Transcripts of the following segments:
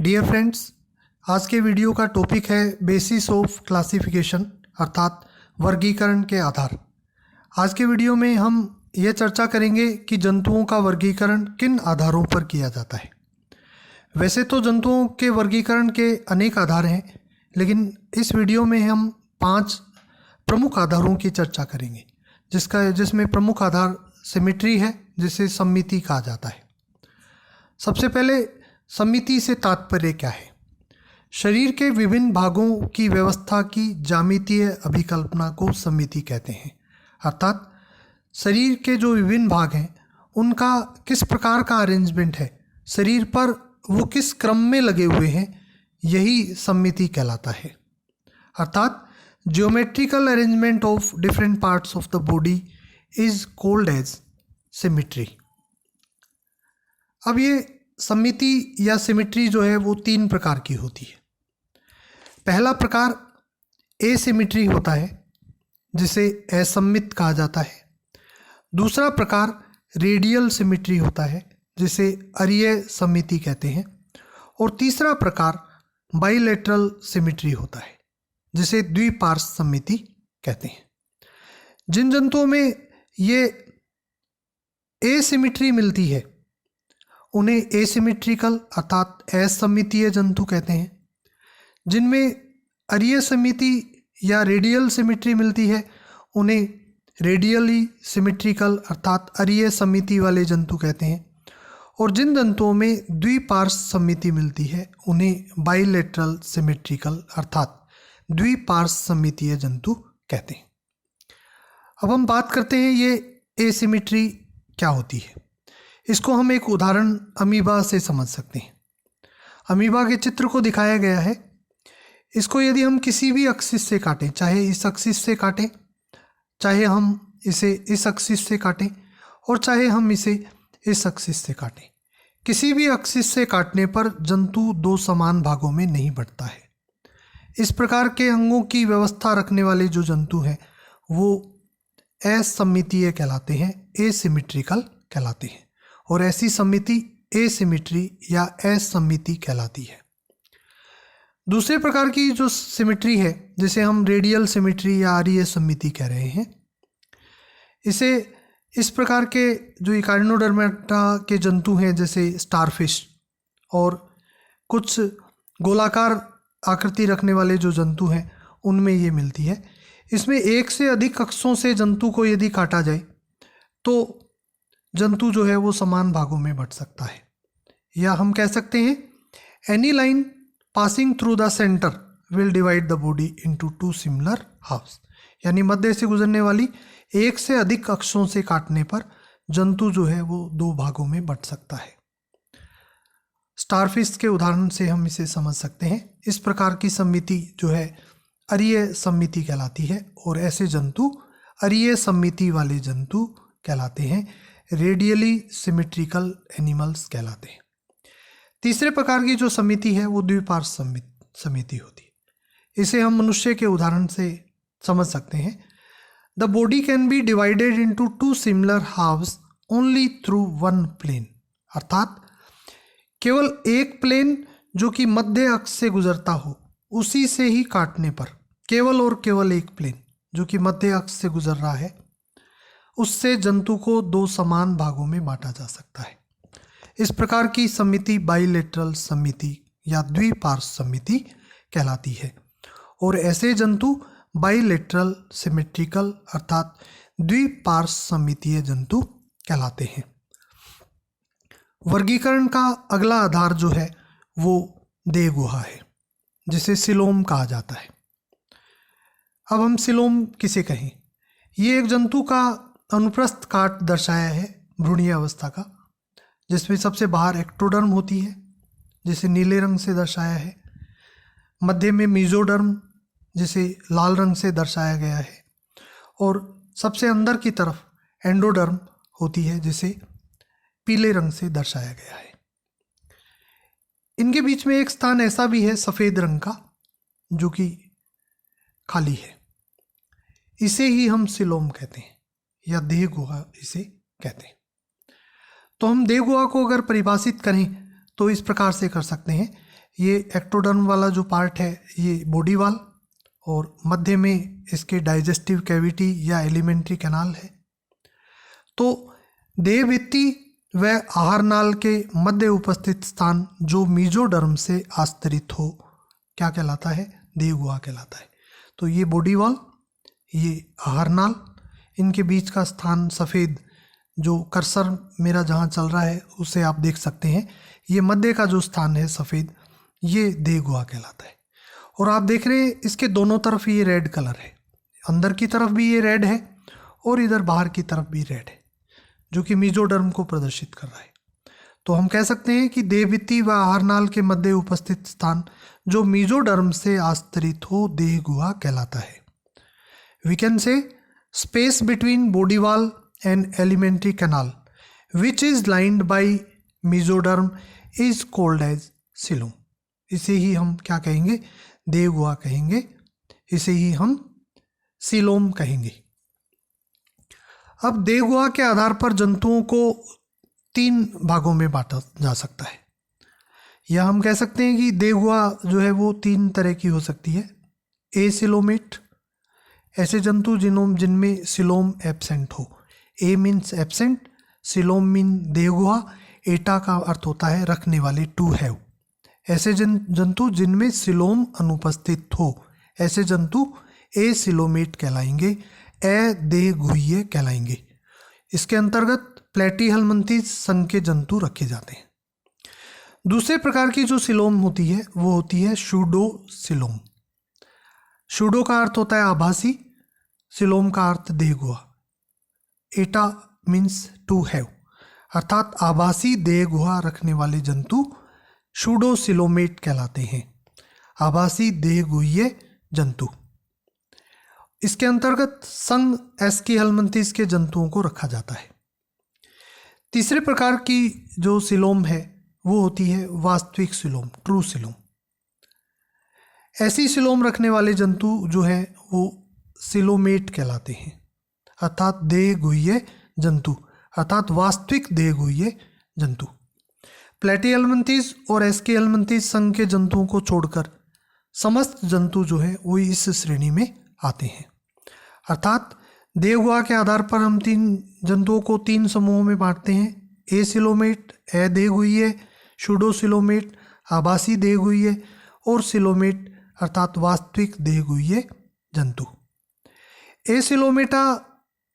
Dear friends, आज के video का टॉपिक है बेसिस ऑफ क्लासिफिकेशन अर्थात वर्गीकरण के आधार। आज के वीडियो में हम यह चर्चा करेंगे कि जंतुओं का वर्गीकरण किन आधारों पर किया जाता है। वैसे तो जंतुओं के वर्गीकरण के अनेक आधार हैं, लेकिन इस वीडियो में हम 5 प्रमुख आधारों की चर्चा करेंगे, जिसमें प्रमुख आधार सिमेट्री है, जिसे सममिति कहा जाता है। सबसे पहले सममिति से तात्पर्य क्या है? शरीर के विभिन्न भागों की व्यवस्था की ज्यामितीय अभिकल्पना को सममिति कहते हैं। अर्थात शरीर के जो विभिन्न भाग हैं उनका किस प्रकार का अरेंजमेंट है, शरीर पर वो किस क्रम में लगे हुए हैं, यही सममिति कहलाता है। अर्थात geometrical arrangement of different parts of the body is called as symmetry. अब ये सममिति या सिमेट्री जो है वो 3 प्रकार की होती है। पहला प्रकार एसिमेट्री होता है, जिसे असममित कहा जाता है। दूसरा प्रकार रेडियल सिमेट्री होता है, जिसे अरीय सममिति कहते हैं। और तीसरा प्रकार बाइलेटरल सिमेट्री होता है, जिसे द्विपार्श्व सममिति कहते हैं। जिन जंतुओं में ये एसिमेट्री मिलती है उन्हें एसिमेट्रिकल अर्थात असममितीय जंतु कहते हैं। जिनमें अरीय सममिति या रेडियल सिमेट्री मिलती है उन्हें रेडियली सिमेट्रिकल अर्थात अरीय सममिति वाले जंतु कहते हैं। और जिन जंतुओं में द्विपार्श्व सममिति मिलती है उन्हें बाइलेटरल सिमेट्रिकल अर्थात द्विपार्श्व सममितीय जंतु कहते हैं। अब हम बात करते हैं ये एसिमेट्री क्या होती है। इसको हम एक उदाहरण अमीबा से समझ सकते हैं। अमीबा के चित्र को दिखाया गया है। इसको यदि हम किसी भी एक्सिस से काटें, चाहे इस एक्सिस से काटें, चाहे हम इसे इस एक्सिस से काटें, और चाहे हम इसे इस एक्सिस से काटें, किसी भी एक्सिस से काटने पर जंतु 2 समान भागों में नहीं बंटता है। इस प्रकार के अंगों की व्यवस्था रखने वाले जो जंतु हैं वो असममितीय कहलाते हैं, एसिमेट्रिकल कहलाते हैं। और ऐसी सममिति एसिमेट्री या असममिति कहलाती है। दूसरे प्रकार की जो सिमेट्री है, जिसे हम रेडियल सिमेट्री या अरीय सममिति कह रहे हैं, इसे इस प्रकार के जो इकाइनोडर्मेटा के जंतु हैं, जैसे स्टारफिश और कुछ गोलाकार आकृति रखने वाले जो जंतु हैं, उनमें ये मिलती है। इसमें एक से अधिक अक्षों से जंतु को यदि काटा जाए तो जंतु जो है वो समान भागों में बंट सकता है। या हम कह सकते हैं any line passing through the centre will divide the body into 2 similar halves. यानी मध्य से गुजरने वाली एक से अधिक अक्षों से काटने पर जंतु जो है वो 2 भागों में बंट सकता है। स्टारफिश के उदाहरण से हम इसे समझ सकते हैं। इस प्रकार की सममिति जो है अरीय सममिति कहलाती है, और ऐसे जंतु अरीय सममिति वाले जंतु कहलाते हैं, रेडियली सिमेट्रिकल एनिमल्स कहलाते हैं। तीसरे प्रकार की जो सममिति है वो द्विपार्श्व सममिति होती है। इसे हम मनुष्य के उदाहरण से समझ सकते हैं। The body can be divided into 2 similar halves only through 1 plane. अर्थात केवल एक प्लेन जो कि मध्य अक्ष से गुजरता हो, उसी से ही काटने पर केवल और केवल एक प्लेन जो कि मध्य अक्ष से गुजर रहा है, उससे जंतु को 2 समान भागों में बांटा जा सकता है। इस प्रकार की सममिति बाइलेटरल सममिति या द्विपार्श्व सममिति कहलाती है। और ऐसे जंतु बाइलेटरल सिमेट्रिकल अर्थात द्विपार्श्व सममितीय जंतु कहलाते हैं। वर्गीकरण का अगला आधार जो है वो देह गुहा है, जिसे सिलोम कहा जाता है। अब हम सिलोम किसे कहें? ये एक जंतु का अनुप्रस्थ काट दर्शाया है भ्रूणीय अवस्था का, जिसमें सबसे बाहर एक्टोडर्म होती है, जिसे नीले रंग से दर्शाया है। मध्य में मेसोडर्म, जिसे लाल रंग से दर्शाया गया है। और सबसे अंदर की तरफ एंडोडर्म होती है, जिसे पीले रंग से दर्शाया गया है। इनके बीच में एक स्थान ऐसा भी है सफ़ेद रंग का, जो कि खाली है। इसे ही हम सिलोम कहते हैं या देह गुहा इसे कहते हैं। तो हम देह गुहा को अगर परिभाषित करें तो इस प्रकार से कर सकते हैं ये एक्टोडर्म वाला जो पार्ट है ये बॉडी वॉल, और मध्य में इसके डाइजेस्टिव कैविटी या एलिमेंट्री कैनाल है। तो देहभित्ति व आहार नाल के मध्य उपस्थित स्थान जो मीजोडर्म से आस्तरित हो क्या कहलाता है? देहगुहा कहलाता है। तो ये बॉडी वॉल, ये आहार नाल, इनके बीच का स्थान सफ़ेद, जो कर्सर मेरा जहाँ चल रहा है उसे आप देख सकते हैं, ये मध्य का जो स्थान है सफ़ेद, ये देहगुहा कहलाता है। और आप देख रहे हैं इसके दोनों तरफ ये रेड कलर है, अंदर की तरफ भी ये रेड है और इधर बाहर की तरफ भी रेड है, जो कि मीजोडर्म को प्रदर्शित कर रहा है। तो हम कह सकते हैं कि देहभित्ति व आहारनाल के मध्य उपस्थित स्थान जो मीजोडर्म से आस्तरित हो देहगुहा कहलाता है। We can say space between body wall and alimentary canal which is lined by mesoderm is called as coelom. इसे ही हम क्या कहेंगे? देहगुहा कहेंगे, इसे ही हम सीलोम कहेंगे। अब देहगुहा के आधार पर जंतुओं को 3 भागों में बांटा जा सकता है, या हम कह सकते हैं कि देहगुहा जो है वो 3 तरह की हो सकती है। एसिलोमेट, ऐसे जंतु जिनमें सिलोम एब्सेंट हो। ए मीन्स एब्सेंट, सिलोम मीन देहगुहा, एटा का अर्थ होता है रखने वाले, टू हैव। ऐसे जंतु जिनमें सिलोम अनुपस्थित हो, ऐसे जंतु एसिलोमेट कहलाएंगे, अदेहगुहीय कहलाएंगे। इसके अंतर्गत प्लेटीहेल्मिन्थीज संघ के जंतु रखे जाते हैं। दूसरे प्रकार की जो सिलोम होती है वो होती है शूडो सिलोम। शूडो का अर्थ होता है आभासी, सिलोम का अर्थ देहगुहा। एटा मीन्स टू हैव, अर्थात आभासी देहगुहा रखने वाले जंतु शूडो सिलोमेट कहलाते हैं, आभासी देहगुहीय जंतु। इसके अंतर्गत संघ एस्कीहेल्मिन्थीज के जंतुओं को रखा जाता है। तीसरे प्रकार की जो सिलोम है वो होती है वास्तविक सिलोम, ट्रू सिलोम। ऐसी सिलोम रखने वाले जंतु जो है वो सिलोमेट कहलाते हैं, अर्थात देहगुहीय जंतु, अर्थात वास्तविक देहगुहीय जंतु। प्लेटीहेल्मिन्थीज और एस्कीहेल्मिन्थीज संघ के जंतुओं को छोड़कर समस्त जंतु जो है वो इस श्रेणी में आते हैं। अर्थात देहगुहा के आधार पर हम 3 जंतुओं को 3 समूहों में बांटते हैं। एसिलोमेट अदेहगुहीय, शूडोसिलोमेट आभासी देहगुहीय, और सिलोमेट अर्थात वास्तविक देहगुहीय जंतु। एसिलोमेटा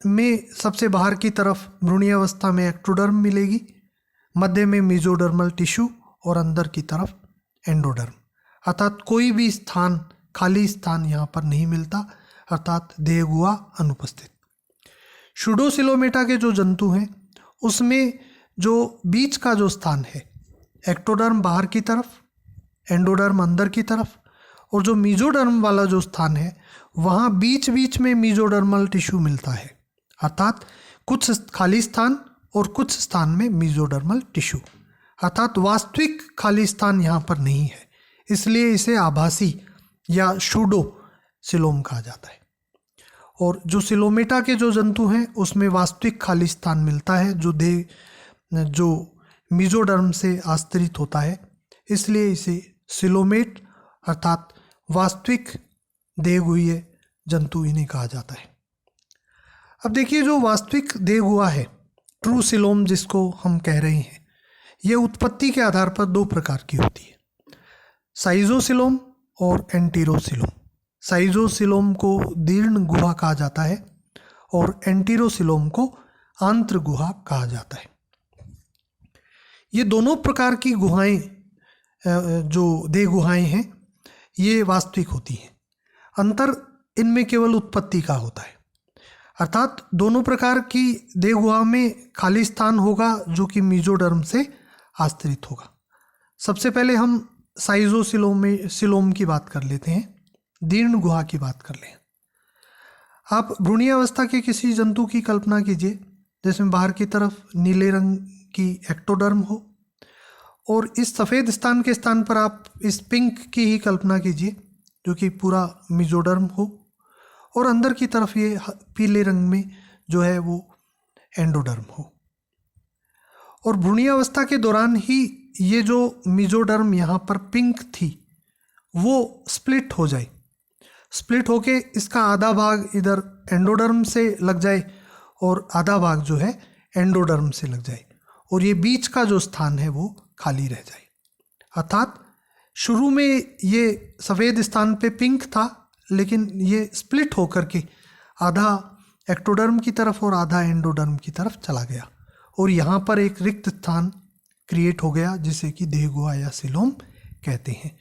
में सबसे बाहर की तरफ भ्रूणीय अवस्था में एक्टोडर्म मिलेगी, मध्य में मेसोडर्मल टिश्यू और अंदर की तरफ एंडोडर्म, अर्थात कोई भी स्थान, खाली स्थान यहाँ पर नहीं मिलता, अर्थात देहगुहा अनुपस्थित। शूडोसिलोमेटा के जो जंतु हैं उसमें जो बीच का जो स्थान है, एक्टोडर्म बाहर की तरफ, एंडोडर्म अंदर की तरफ, और जो मीजोडर्म वाला जो स्थान है वहाँ बीच बीच में मीजोडर्मल टिश्यू मिलता है, अर्थात कुछ खाली स्थान और कुछ स्थान में मीजोडर्मल टिश्यू, अर्थात वास्तविक खाली स्थान यहाँ पर नहीं है, इसलिए इसे आभासी या शूडो सिलोम कहा जाता है। और जो सिलोमेटा के जो जंतु हैं उसमें वास्तविक खाली स्थान मिलता है जो मीजोडर्म से आस्तरित होता है, इसलिए इसे सिलोमेट अर्थात वास्तविक देहगुहीय जंतु इन्हें कहा जाता है। अब देखिए, जो वास्तविक देहगुहा है, ट्रू सिलोम जिसको हम कह रहे हैं, यह उत्पत्ति के आधार पर 2 प्रकार की होती है, साइजोसिलोम और एंटीरोसिलोम। साइजोसिलोम को दीर्ण गुहा कहा जाता है और एंटीरोसिलोम को आंत्र गुहा कहा जाता है। ये दोनों प्रकार की गुहाएं, जो देह गुहाएं हैं, ये वास्तविक होती हैं। अंतर इनमें केवल उत्पत्ति का होता है, अर्थात दोनों प्रकार की देह गुहा में खाली स्थान होगा जो कि मीजोडर्म से आस्तरित होगा। सबसे पहले हम साइजोसिलोम की बात कर लेते हैं, दीर्ण गुहा की बात कर लें। आप भ्रूणीय अवस्था के किसी जंतु की कल्पना कीजिए जिसमें बाहर की तरफ नीले रंग की एक्टोडर्म हो, और इस सफ़ेद स्थान के स्थान पर आप इस पिंक की ही कल्पना कीजिए जो कि पूरा मीजोडर्म हो, और अंदर की तरफ ये पीले रंग में जो है वो एंडोडर्म हो। और भ्रूणीयावस्था के दौरान ही ये जो मेसोडर्म यहाँ पर पिंक थी वो स्प्लिट हो जाए, स्प्लिट होके इसका आधा भाग इधर एंडोडर्म से लग जाए और आधा भाग जो है एंडोडर्म से लग जाए, और ये बीच का जो स्थान है वो खाली रह जाए। अर्थात शुरू में ये सफ़ेद स्थान पे पिंक था, लेकिन ये स्प्लिट होकर के आधा एक्टोडर्म की तरफ और आधा एंडोडर्म की तरफ चला गया, और यहाँ पर एक रिक्त स्थान क्रिएट हो गया जिसे कि देह गुहा या सिलोम कहते हैं।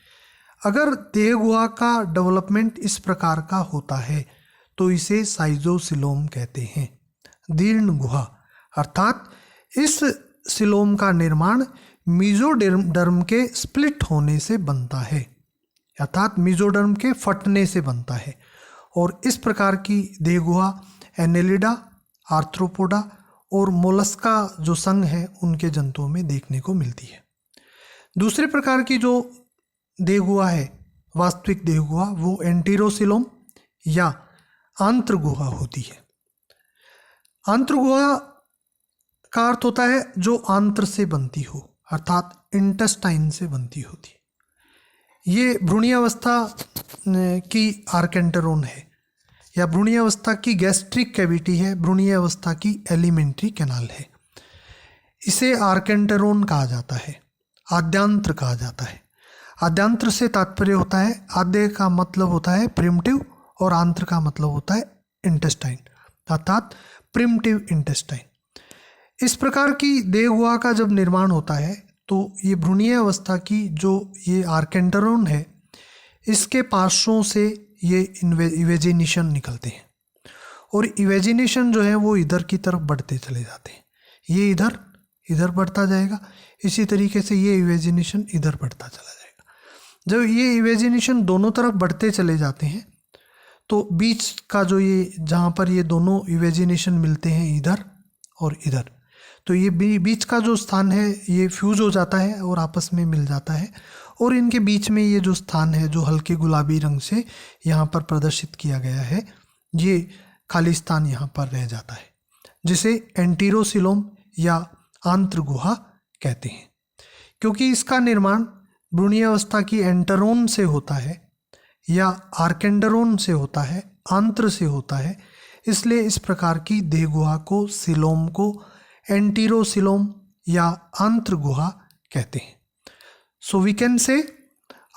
अगर देह गुहा का डेवलपमेंट इस प्रकार का होता है तो इसे साइजोसिलोम कहते हैं, दीर्ण गुहा। अर्थात इस सिलोम का निर्माण मेसोडर्म के स्प्लिट होने से बनता है, अर्थात मेसोडर्म के फटने से बनता है, और इस प्रकार की देह गुहा एनेलिडा, आर्थ्रोपोडा और मोलस्का जो संघ है उनके जंतुओं में देखने को मिलती है। दूसरे प्रकार की जो देह गुहा है, वास्तविक देह गुहा, वो एंटीरोसिलोम या आंत्र गुहा होती है। आंत्र गुहा का अर्थ होता है जो आंत्र से बनती हो, अर्थात इंटेस्टाइन से बनती होती है। ये भ्रूणीयावस्था की आर्केंटेरोन है या भ्रूणीयावस्था की गैस्ट्रिक कैविटी है, भ्रूणीयावस्था की एलिमेंट्री कैनाल है। इसे आर्केंटेरोन कहा जाता है, आद्यांत्र कहा जाता है। आद्यांत्र से तात्पर्य होता है, आद्य का मतलब होता है प्रिमिटिव और आंत्र का मतलब होता है इंटेस्टाइन, अर्थात प्रिमिटिव इंटेस्टाइन। इस प्रकार की देह गुहा का जब निर्माण होता है तो ये भ्रूणीयावस्था की जो ये आर्केंटेरोन है, इसके पार्श्वों से ये इवेजिनेशन निकलते हैं, और इवेजिनेशन जो है वो इधर की तरफ बढ़ते चले जाते हैं। ये इधर इधर बढ़ता जाएगा, इसी तरीके से ये इवेजिनेशन इधर बढ़ता चला जाएगा। जब ये इवेजिनेशन दोनों तरफ बढ़ते चले जाते हैं तो बीच का जो ये जहाँ पर ये दोनों इवेजिनेशन मिलते हैं इधर और इधर, तो ये बीच का जो स्थान है ये फ्यूज हो जाता है और आपस में मिल जाता है, और इनके बीच में ये जो स्थान है जो हल्के गुलाबी रंग से यहाँ पर प्रदर्शित किया गया है, ये खाली स्थान यहाँ पर रह जाता है, जिसे एंटीरोसिलोम या आंत्र गुहा कहते हैं। क्योंकि इसका निर्माण भ्रूणीयावस्था की एंटेरोन से होता है या आर्केंडेरोन से होता है, आंत्र से होता है, इसलिए इस प्रकार की देह गुहा को, सिलोम को एंटीरोसिलोम या आंत्र गुहा कहते हैं। सो वी कैन से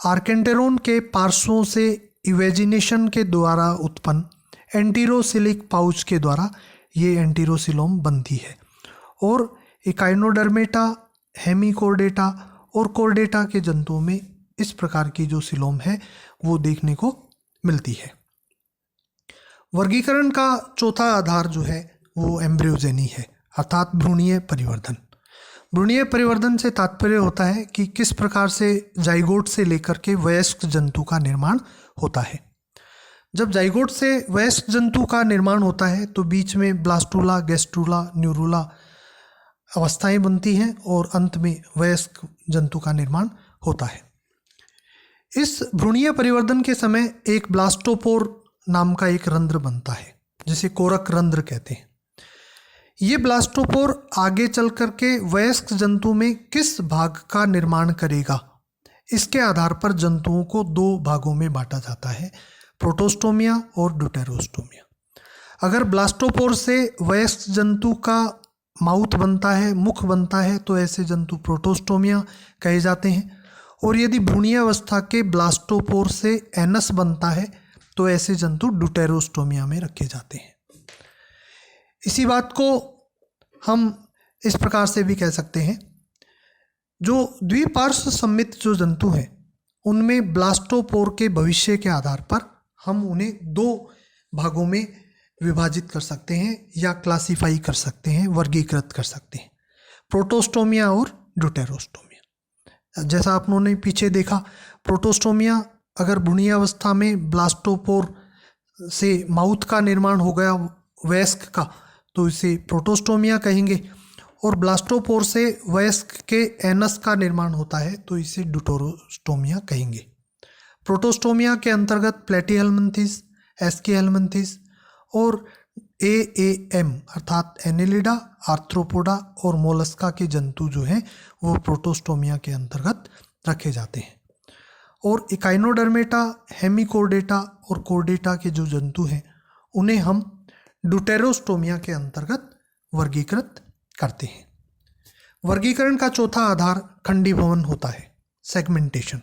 आर्केंटेरोन के पार्श्वों से इवेजिनेशन के द्वारा उत्पन्न एंटीरोसिलिक पाउच के द्वारा ये एंटीरोसिलोम बनती है, और इकाइनोडर्मेटा, हेमिकोर्डेटा और कोर्डेटा के जंतुओं में इस प्रकार की जो सिलोम है वो देखने को मिलती है। वर्गीकरण का चौथा आधार जो है वो एम्ब्रियोजेनी है, अर्थात भ्रूणीय परिवर्धन। भ्रूणीय परिवर्धन से तात्पर्य होता है कि किस प्रकार से जाइगोट से लेकर के वयस्क जंतु का निर्माण होता है। जब जाइगोट से वयस्क जंतु का निर्माण होता है तो बीच में ब्लास्टूला, गैस्ट्रूला, न्यूरूला अवस्थाएं बनती हैं और अंत में वयस्क जंतु का निर्माण होता है। इस भ्रूणीय परिवर्धन के समय एक ब्लास्टोपोर नाम का एक रंध्र बनता है जिसे कोरक रंध्र कहते हैं। ये ब्लास्टोपोर आगे चल कर के वयस्क जंतु में किस भाग का निर्माण करेगा, इसके आधार पर जंतुओं को दो भागों में बांटा जाता है, प्रोटोस्टोमिया और ड्यूटेरोस्टोमिया। अगर ब्लास्टोपोर से वयस्क जंतु का माउथ बनता है, मुख बनता है, तो ऐसे जंतु प्रोटोस्टोमिया कहे जाते हैं, और यदि भ्रूणीयावस्था के ब्लास्टोपोर से एनस बनता है तो ऐसे जंतु ड्यूटेरोस्टोमिया में रखे जाते हैं। इसी बात को हम इस प्रकार से भी कह सकते हैं, जो द्विपार्श्व सम्मित जो जंतु हैं उनमें ब्लास्टोपोर के भविष्य के आधार पर हम उन्हें दो भागों में विभाजित कर सकते हैं या क्लासिफाई कर सकते हैं, वर्गीकृत कर सकते हैं, प्रोटोस्टोमिया और ड्यूटेरोस्टोमिया। जैसा आप लोगों ने पीछे देखा, प्रोटोस्टोमिया अगर भ्रूणीयावस्था में ब्लास्टोपोर से माउथ का निर्माण हो गया वयस्क का तो इसे प्रोटोस्टोमिया कहेंगे, और ब्लास्टोपोर से वयस्क के एनस का निर्माण होता है तो इसे ड्यूटेरोस्टोमिया कहेंगे। प्रोटोस्टोमिया के अंतर्गत प्लेटीहेल्मिन्थिस, एस्कीहेल्मिन्थिस और AAM अर्थात एनेलिडा, आर्थ्रोपोडा और मोलस्का के जंतु जो हैं वो प्रोटोस्टोमिया के अंतर्गत रखे जाते हैं। और इकाइनोडर्मेटा, हेमिकोर्डेटा और कोर्डेटा के जो जंतु हैं उन्हें हम ड्यूटेरोस्टोमिया के अंतर्गत वर्गीकृत करते हैं। वर्गीकरण का चौथा आधार खंडीभवन होता है, सेगमेंटेशन।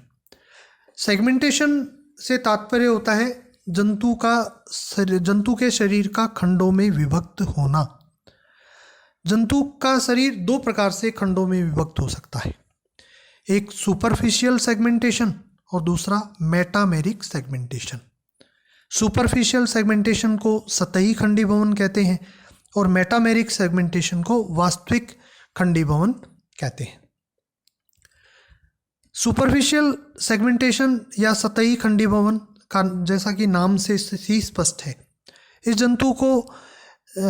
सेगमेंटेशन से तात्पर्य होता है जंतु के शरीर का खंडों में विभक्त होना। जंतु का शरीर दो प्रकार से खंडों में विभक्त हो सकता है, एक सुपरफिशियल सेगमेंटेशन और दूसरा मेटामेरिक सेगमेंटेशन। सुपरफिशियल सेगमेंटेशन को सतही खंडीभवन कहते हैं और मेटामेरिक सेगमेंटेशन को वास्तविक खंडीभवन कहते हैं। सुपरफिशियल सेगमेंटेशन या सतही खंडीभवन का जैसा कि नाम से ही स्पष्ट है, इस जंतु को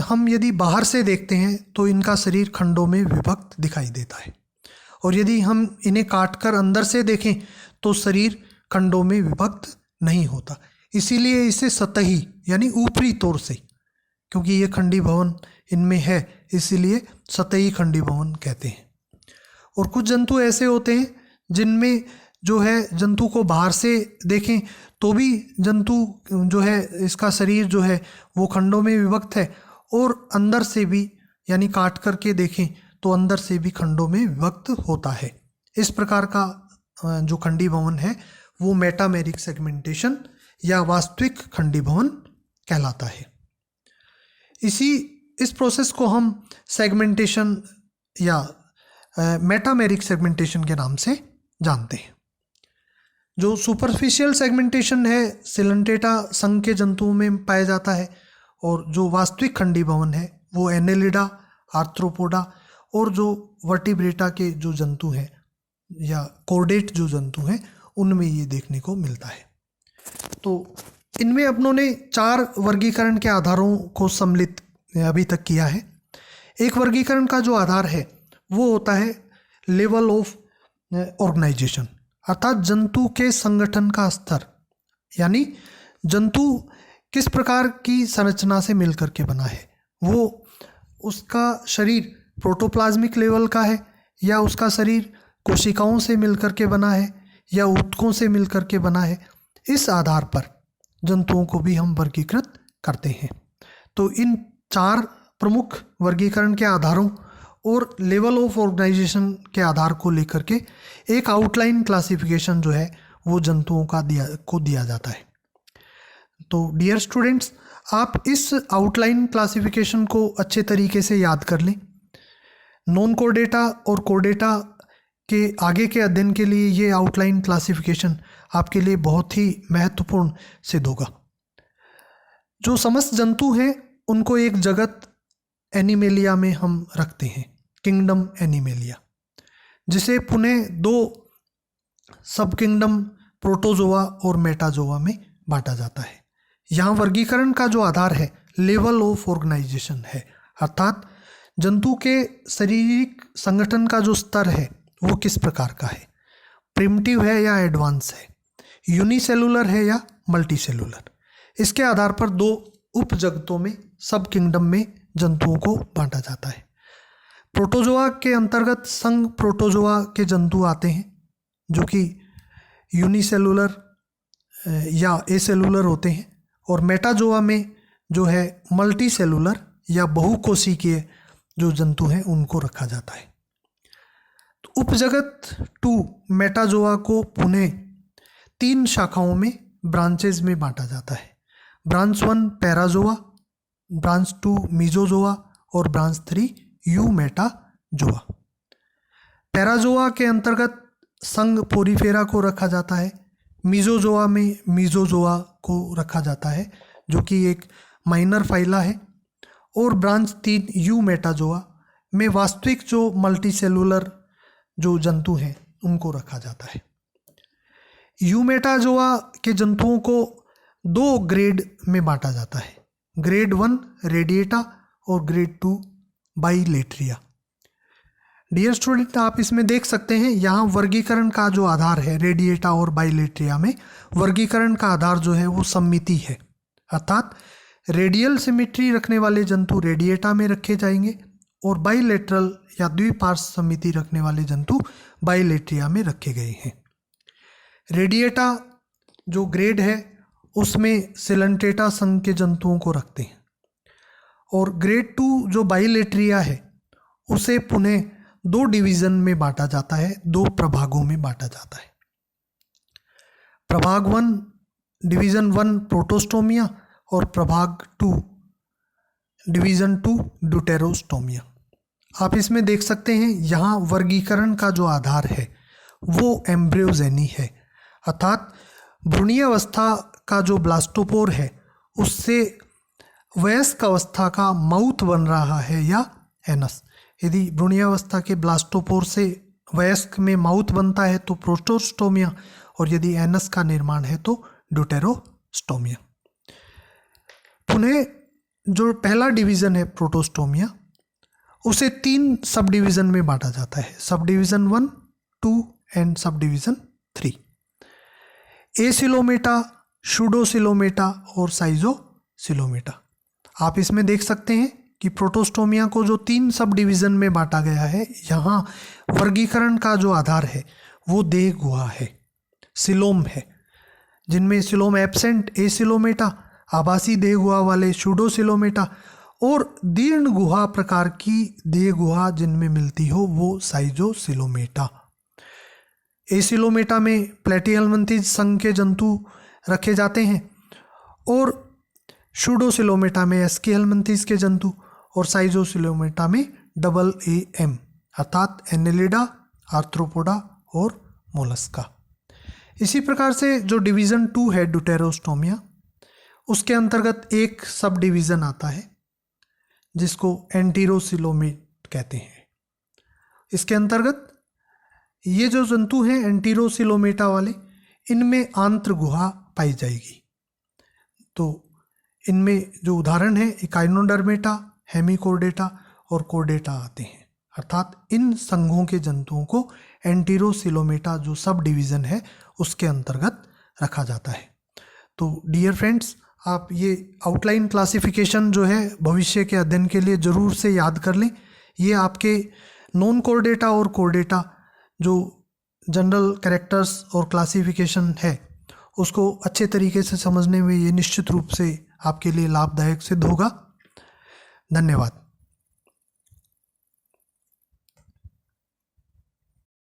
हम यदि बाहर से देखते हैं तो इनका शरीर खंडों में विभक्त दिखाई देता है, और यदि हम इन्हें काटकर अंदर से देखें तो शरीर खंडों में विभक्त नहीं होता। इसीलिए इसे सतही यानी ऊपरी तौर से, क्योंकि ये खंडीभवन इनमें है, इसीलिए सतही खंडीभवन कहते हैं। और कुछ जंतु ऐसे होते हैं जिनमें जो है जंतु को बाहर से देखें तो भी जंतु जो है इसका शरीर जो है वो खंडों में विभक्त है, और अंदर से भी यानी काट करके देखें तो अंदर से भी खंडों में विभक्त होता है। इस प्रकार का जो खंडीभवन है वो मेटामेरिक सेगमेंटेशन या वास्तविक खंडीभवन कहलाता है। इस प्रोसेस को हम सेगमेंटेशन या मेटामेरिक सेगमेंटेशन के नाम से जानते हैं। जो सुपरफिशियल सेगमेंटेशन है सिलेंटेटा संघ के जंतुओं में पाया जाता है, और जो वास्तविक खंडीभवन है वो एनेलिडा, आर्थ्रोपोडा और जो वर्टिब्रेटा के जो जंतु हैं या कोर्डेट जो जंतु हैं उनमें ये देखने को मिलता है। तो इनमें अपनों ने 4 वर्गीकरण के आधारों को सम्मिलित अभी तक किया है। एक वर्गीकरण का जो आधार है वो होता है लेवल ऑफ ऑर्गेनाइजेशन, अर्थात जंतु के संगठन का स्तर, यानी जंतु किस प्रकार की संरचना से मिलकर के बना है। वो उसका शरीर प्रोटोप्लाज्मिक लेवल का है, या उसका शरीर कोशिकाओं से मिलकर के बना है, या ऊतकों से मिलकर के बना है। इस आधार पर जंतुओं को भी हम वर्गीकृत करते हैं। तो इन 4 प्रमुख वर्गीकरण के आधारों और लेवल ऑफ ऑर्गेनाइजेशन के आधार को लेकर के एक आउटलाइन क्लासिफिकेशन जो है वो जंतुओं का दिया जाता है। तो डियर स्टूडेंट्स, आप इस आउटलाइन क्लासिफिकेशन को अच्छे तरीके से याद कर लें। नॉन कोर्डेटा और कोर्डेटा के आगे के अध्ययन के लिए ये आउटलाइन क्लासिफिकेशन आपके लिए बहुत ही महत्वपूर्ण सिद्ध होगा। जो समस्त जंतु हैं उनको एक जगत एनिमेलिया में हम रखते हैं, किंगडम एनिमेलिया, जिसे पुनः 2 सब किंगडम प्रोटोजोआ और मेटाजोआ में बांटा जाता है। यहाँ वर्गीकरण का जो आधार है लेवल ऑफ ऑर्गेनाइजेशन है, अर्थात जंतु के शारीरिक संगठन का जो स्तर है वो किस प्रकार का है, प्रिमिटिव है या एडवांस है, यूनिसेलुलर है या मल्टीसेलुलर। इसके आधार पर 2 उप जगतों में सब किंगडम में जंतुओं को बांटा जाता है। प्रोटोजोआ के अंतर्गत संघ प्रोटोजोआ के जंतु आते हैं जो कि यूनिसेलुलर या एसेलुलर होते हैं, और मेटाजोआ में जो है मल्टीसेलुलर या बहुकोशिकीय जो जंतु हैं उनको रखा जाता है। तो उपजगत 2 मेटाजोआ को पुनः 3 शाखाओं में ब्रांचेज में बांटा जाता है। ब्रांच 1 पैराजोआ, ब्रांच 2 मीजोजोआ और ब्रांच 3 यूमेटाजोआ। पैराजोआ के अंतर्गत संघ पोरीफेरा को रखा जाता है। मीजोजोआ में मीजोजोआ को रखा जाता है जो कि एक माइनर फाइला है, और ब्रांच 3 यूमेटाजोआ में वास्तविक जो मल्टीसेलुलर जो जंतु हैं उनको रखा जाता है। यूमेटाजोआ के जंतुओं को 2 ग्रेड में बांटा जाता है, ग्रेड 1 रेडिएटा और ग्रेड 2 बाइलेट्रिया। डियर स्टूडेंट, आप इसमें देख सकते हैं यहाँ वर्गीकरण का जो आधार है रेडिएटा और बाइलेट्रिया में वर्गीकरण का आधार जो है वो सम्मिति है, अर्थात रेडियल सिमिट्री रखने वाले जंतु रेडिएटा में रखे जाएंगे और बाइलेटरल या द्विपार्श्व समिति रखने वाले जंतु बाइलेट्रिया में रखे गए हैं। रेडिएटा जो ग्रेड है उसमें सिलेंटेटा संघ के जंतुओं को रखते हैं और ग्रेड 2 जो बाइलेट्रिया है उसे पुनः 2 डिवीजन में बांटा जाता है, 2 प्रभागों में बांटा जाता है। प्रभाग 1 डिवीजन 1 प्रोटोस्टोमिया और प्रभाग 2 डिवीजन 2 ड्यूटेरोस्टोमिया। आप इसमें देख सकते हैं यहाँ वर्गीकरण का जो आधार है वो एम्ब्रियोजेनी है, अर्थात भ्रूणीय अवस्था का जो ब्लास्टोपोर है उससे वयस्क अवस्था का माउथ बन रहा है या एनस। यदि भ्रूणीय अवस्था के ब्लास्टोपोर से वयस्क में माउथ बनता है तो प्रोटोस्टोमिया और यदि एनस का निर्माण है तो ड्यूटेरोस्टोमिया। पुनः जो पहला डिवीज़न है प्रोटोस्टोमिया उसे 3 सब डिवीज़न में बांटा जाता है, sub division 1, 2 and sub division 3। एसिलोमेटा, शूडोसिलोमेटा और साइजोसिलोमेटा। आप इसमें देख सकते हैं कि प्रोटोस्टोमिया को जो 3 सब डिवीज़न में बांटा गया है, यहाँ वर्गीकरण का जो आधार है वो देह गुहा है, सिलोम है, जिनमें सिलोम एब्सेंट एसिलोमेटा, आभासी देह गुहा वाले शूडोसिलोमेटा और दीर्ण गुहा प्रकार की देह गुहा जिनमें मिलती हो वो साइजोसिलोमेटा। एसिलोमेटा में प्लेटिहेल्मिन्थीज संघ के जंतु रखे जाते हैं और शूडोसिलोमेटा में एस्कीहेल्मिन्थीज के जंतु और साइजोसिलोमेटा में AA अर्थात एनेलिडा, आर्थ्रोपोडा और मोलस्का। इसी प्रकार से जो डिवीज़न 2 है ड्यूटेरोस्टोमिया, उसके अंतर्गत एक सब डिवीज़न आता है जिसको एंटीरोसिलोमेट कहते हैं। इसके अंतर्गत ये जो जंतु हैं एंटीरोसिलोमेटा वाले, इनमें आंत्र गुहा पाई जाएगी। तो इनमें जो उदाहरण है इकाइनोडर्मेटा, हेमिकोर्डेटा और कोर्डेटा आते हैं, अर्थात इन संघों के जंतुओं को एंटीरोसिलोमेटा जो सब डिवीज़न है उसके अंतर्गत रखा जाता है। तो डियर फ्रेंड्स, आप ये आउटलाइन क्लासिफिकेशन जो है भविष्य के अध्ययन के लिए ज़रूर से याद कर लें। ये आपके नॉन कोर्डेटा और कोर्डेटा जो जनरल कैरेक्टर्स और क्लासिफिकेशन है उसको अच्छे तरीके से समझने में ये निश्चित रूप से आपके लिए लाभदायक सिद्ध होगा। धन्यवाद।